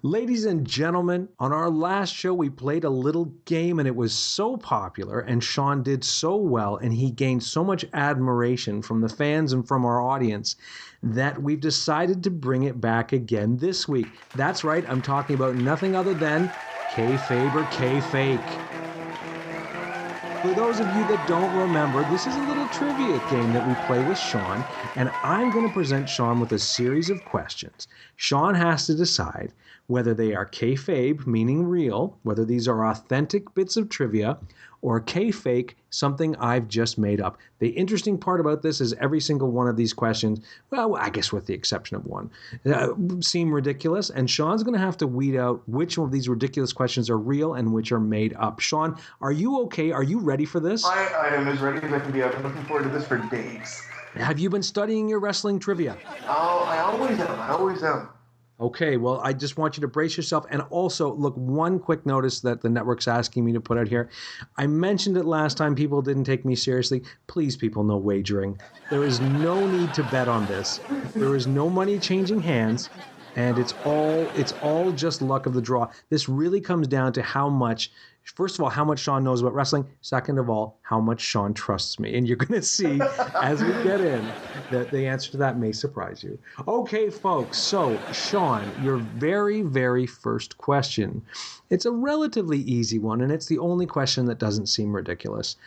Ladies and gentlemen, on our last show, we played a little game and it was so popular and Sean did so well and he gained so much admiration from the fans and from our audience that we've decided to bring it back again this week. That's right, I'm talking about nothing other than Kayfabe or Kayfake. For those of you that don't remember, this is a little trivia game that we play with Sean, and I'm going to present Sean with a series of questions. Sean has to decide whether they are kayfabe, meaning real, whether these are authentic bits of trivia, or kayfake, something I've just made up. The interesting part about this is every single one of these questions, well, I guess with the exception of one, seem ridiculous, and Sean's going to have to weed out which of these ridiculous questions are real and which are made up. Sean, are you okay? Are you ready for this? I am as ready as I can be. I've been looking forward to this for days. Have you been studying your wrestling trivia? Oh, I always am. Okay, well, I just want you to brace yourself. And also, look, one quick notice that the network's asking me to put out here. I mentioned it last time. People didn't take me seriously. Please, people, no wagering. There is no need to bet on this. There is no money changing hands. And it's all just luck of the draw. This really comes down to how much, first of all, how much Sean knows about wrestling. Second of all, how much Sean trusts me. And you're going to see as we get in that the answer to that may surprise you. Okay, folks. So, Sean, your very, very first question. It's a relatively easy one, and it's the only question that doesn't seem ridiculous.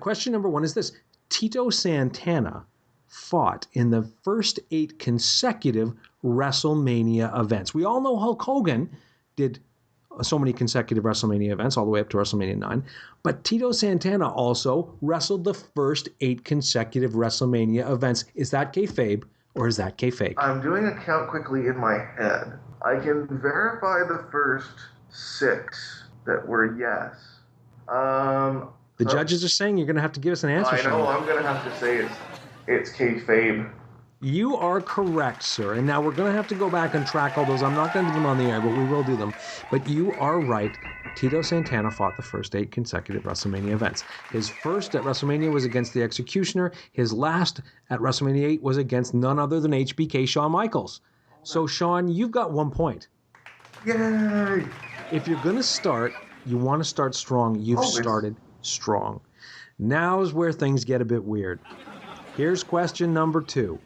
Question number one is this. Tito Santana fought in the first 8 consecutive WrestleMania events. We all know Hulk Hogan did so many consecutive WrestleMania events all the way up to WrestleMania 9, but Tito Santana also wrestled the first 8 consecutive WrestleMania events. Is that kayfabe or is that kayfake? I'm doing a count quickly in my head. I can verify the first 6 that were yes. The judges are saying you're going to have to give us an answer, I know, Sean. I'm going to have to say it's kayfabe. You are correct, sir. And now we're going to have to go back and track all those. I'm not going to do them on the air, but we will do them. But you are right. Tito Santana fought the first 8 consecutive WrestleMania events. His first at WrestleMania was against the Executioner. His last at WrestleMania 8 was against none other than HBK Shawn Michaels. So, Sean, you've got 1 point. Yay! If you're going to start, you want to start strong. You've started strong. Now's where things get a bit weird. Here's question number 2.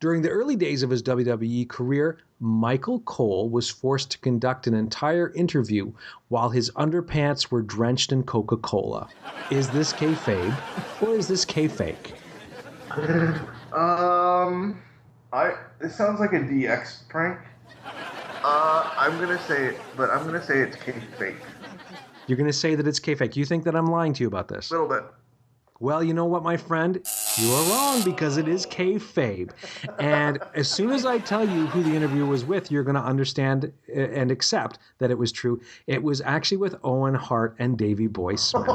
During the early days of his WWE career, Michael Cole was forced to conduct an entire interview while his underpants were drenched in Coca-Cola. Is this kayfabe or is this kayfake? It sounds like a DX prank. I'm gonna say it, but I'm gonna say it's kayfake. You're going to say that it's kayfake. You think that I'm lying to you about this? A little bit. Well, you know what, my friend? You are wrong because it is kayfabe. And as soon as I tell you who the interview was with, you're going to understand and accept that it was true. It was actually with Owen Hart and Davey Boy Smith.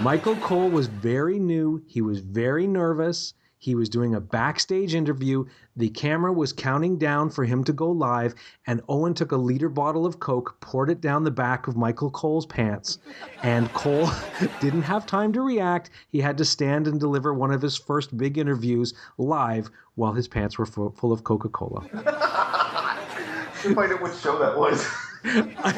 Michael Cole was very new. He was very nervous. He was doing a backstage interview. The camera was counting down for him to go live, and Owen took a liter bottle of Coke, poured it down the back of Michael Cole's pants, and Cole didn't have time to react. He had to stand and deliver one of his first big interviews live while his pants were full of Coca-Cola. We'll find out what show that was.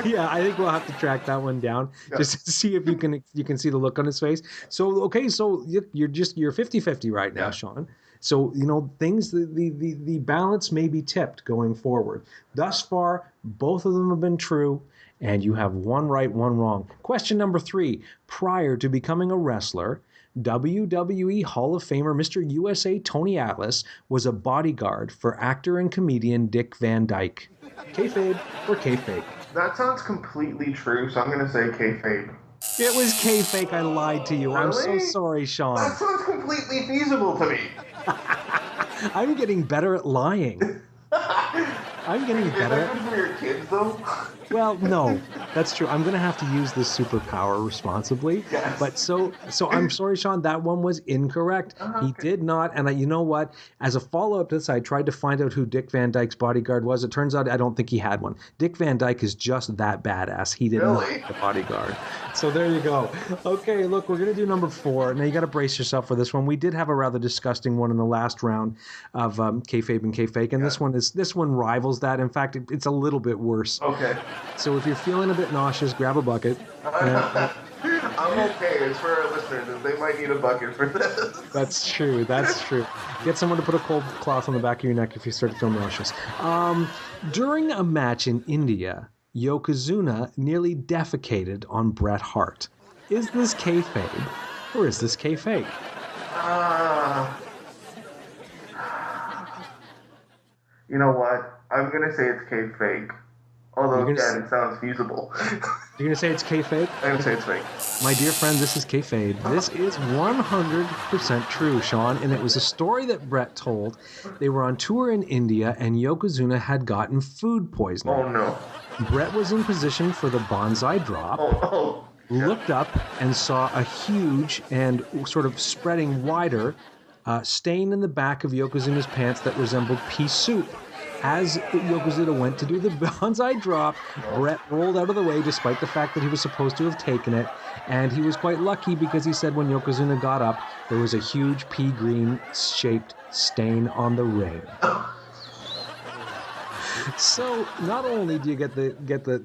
Yeah, I think we'll have to track that one down just to see if you can see the look on his face. So, okay, so you're 50-50 right now, Sean. So, you know, the balance may be tipped going forward. Thus far, both of them have been true, and you have 1 right, 1 wrong. Question number 3. Prior to becoming a wrestler, WWE Hall of Famer Mr. USA Tony Atlas was a bodyguard for actor and comedian Dick Van Dyke. Kayfabe or kayfake? That sounds completely true, so I'm going to say kayfabe. It was kayfake. I lied to you. Really? I'm so sorry, Sean. That sounds completely feasible to me. I'm getting better at lying. I'm getting better. Is that good for your kids, though? Well, no, that's true. I'm going to have to use this superpower responsibly. Yes. But so I'm sorry, Sean, that one was incorrect. He did not. And you know what? As a follow-up to this, I tried to find out who Dick Van Dyke's bodyguard was. It turns out I don't think he had one. Dick Van Dyke is just that badass. He didn't have a bodyguard. So there you go. Okay, look, we're gonna do number 4. Now you got to brace yourself for this one. We did have a rather disgusting one in the last round of Kayfabe and Kayfake, and this one rivals that. In fact, it's a little bit worse. Okay. So if you're feeling a bit nauseous, grab a bucket. I'm okay. It's for our listeners. They might need a bucket for this. That's true. That's true. Get someone to put a cold cloth on the back of your neck if you start to feel nauseous. During a match in India, Yokozuna nearly defecated on Bret Hart. Is this kayfabe or is this kayfake? You know what? I'm gonna say it's Kayfake. Although, again, it sounds feasible. You're gonna say it's kayfake? I'm gonna say it's fake. My dear friend, this is kayfabe. This is 100% true, Sean, and it was a story that Bret told. They were on tour in India, and Yokozuna had gotten food poisoning. Oh, no. Bret was in position for the bonsai drop, looked up and saw a huge and sort of spreading wider stain in the back of Yokozuna's pants that resembled pea soup. As Yokozuna went to do the bonsai drop, Bret rolled out of the way despite the fact that he was supposed to have taken it. And he was quite lucky because he said when Yokozuna got up, there was a huge pea green shaped stain on the ring. So not only do you get the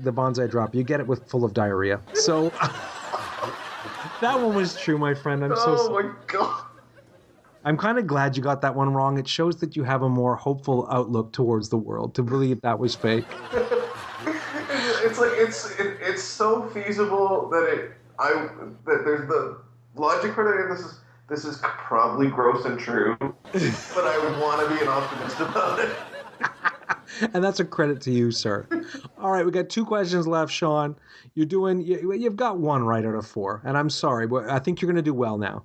bonsai drop, you get it with full of diarrhea. So that one was true, my friend. I'm so sorry. Oh my God. I'm kind of glad you got that one wrong. It shows that you have a more hopeful outlook towards the world to believe that was fake. It's like it's so feasible that that there's the logic for it. This is probably gross and true, but I want to be an optimist about it. And that's a credit to you, sir. All right, we got 2 questions left, Sean. You've got 1 right out of 4, and I'm sorry, but I think you're going to do well now.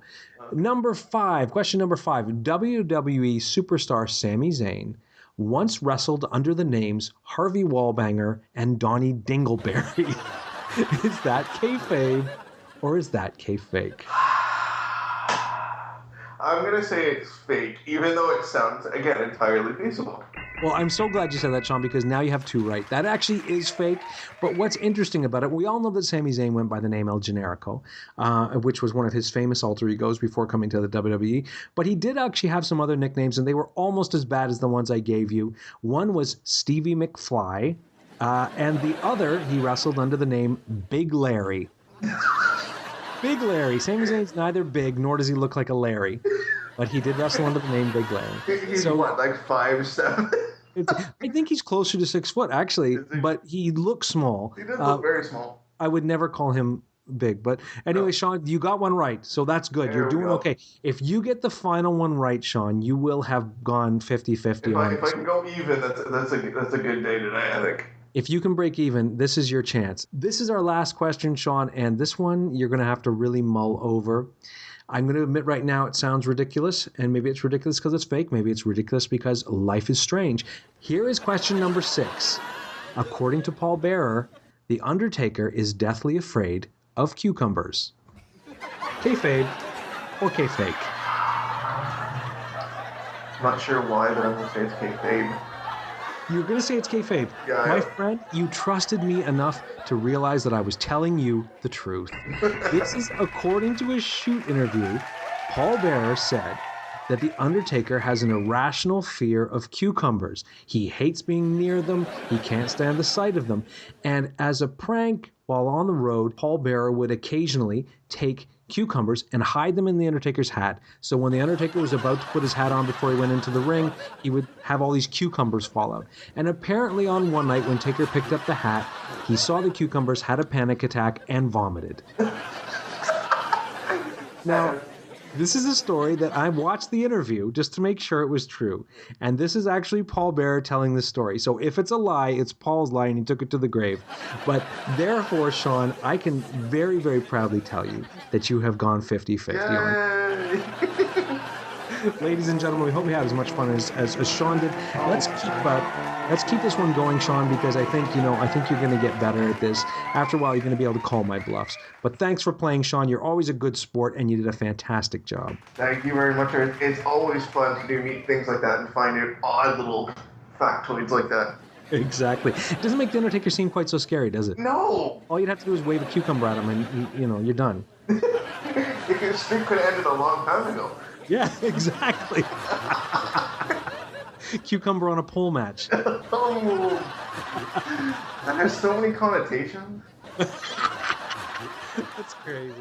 Question number 5. WWE superstar Sami Zayn once wrestled under the names Harvey Wallbanger and Donnie Dingleberry. Is that kayfabe or is that kayfake? I'm going to say it's fake, even though it sounds, again, entirely feasible. Well, I'm so glad you said that, Sean, because now you have 2 right. That actually is fake, but what's interesting about it, we all know that Sami Zayn went by the name El Generico, which was one of his famous alter egos before coming to the WWE, but he did actually have some other nicknames, and they were almost as bad as the ones I gave you. One was Stevie McFly, and the other, he wrestled under the name Big Larry. Big Larry. Sami Zayn's neither big, nor does he look like a Larry. But he did wrestle under the name Big Larry. He's what, like 5'7"? I think he's closer to 6 foot, actually, but he looks small. He does look very small. I would never call him big. But anyway, Sean, you got 1 right, so that's good. You're doing okay. If you get the final 1 right, Sean, you will have gone 50-50. If I can go even, that's a good day today, I think. If you can break even, this is your chance. This is our last question, Sean, and this one you're going to have to really mull over. I'm going to admit right now it sounds ridiculous, and maybe it's ridiculous because it's fake. Maybe it's ridiculous because life is strange. Here is question number 6. According to Paul Bearer, The Undertaker is deathly afraid of cucumbers. Kayfabe or kayfake? Not sure why, but I'm going to say it's kayfabe. You're going to say it's kayfabe. Yeah, My friend, you trusted me enough to realize that I was telling you the truth. This is according to a shoot interview. Paul Bearer said that The Undertaker has an irrational fear of cucumbers. He hates being near them. He can't stand the sight of them. And as a prank, while on the road, Paul Bearer would occasionally take cucumbers and hide them in The Undertaker's hat. So when The Undertaker was about to put his hat on before he went into the ring, he would have all these cucumbers fall out. And apparently on one night when Taker picked up the hat, he saw the cucumbers, had a panic attack, and vomited. Now, this is a story that I watched the interview just to make sure it was true. And this is actually Paul Bearer telling this story. So if it's a lie, it's Paul's lie and he took it to the grave. But therefore, Sean, I can very, very proudly tell you that you have gone 50-50 on. Ladies and gentlemen, we hope you had as much fun as Sean did. Let's keep this one going, Sean, because I think you're going to get better at this. After a while, you're going to be able to call my bluffs. But thanks for playing, Sean. You're always a good sport, and you did a fantastic job. Thank you very much. It's always fun to do neat things like that and find out odd little factoids like that. Exactly. It doesn't make the Undertaker seem quite so scary, does it? No! All you'd have to do is wave a cucumber at him and, you're done. His streak could have ended a long time ago. Yeah, exactly. Cucumber on a pole match. Oh! That has so many connotations. That's crazy.